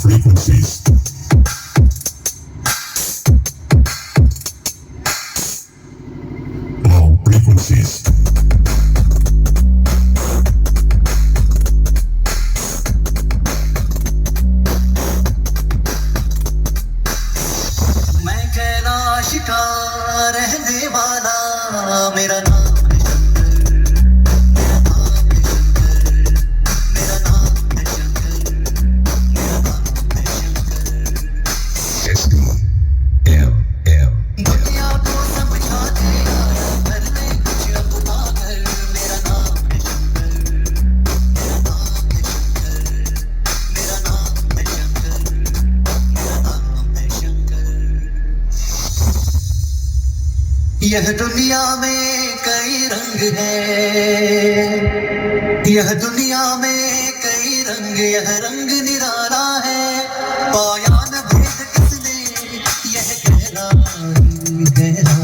frequencies. All frequencies. मैं कैलाश का रहने वाला, मेरा नाम है शंकर, मेरा नाम है शंकर, मेरा नाम है शंकर, मेरा नाम है शंकर। दुनिया को समझाने आया, करने कुछ अपना कर, मेरा नाम है शंकर, मेरा नाम है शंकर, मेरा नाम है शंकर, मेरा नाम है शंकर। यह दुनिया में कई रंग हैं, यह दुनिया में कई रंग, यह रंग निराला है, पाया न भेद किसने, यह गहरा ही गहरा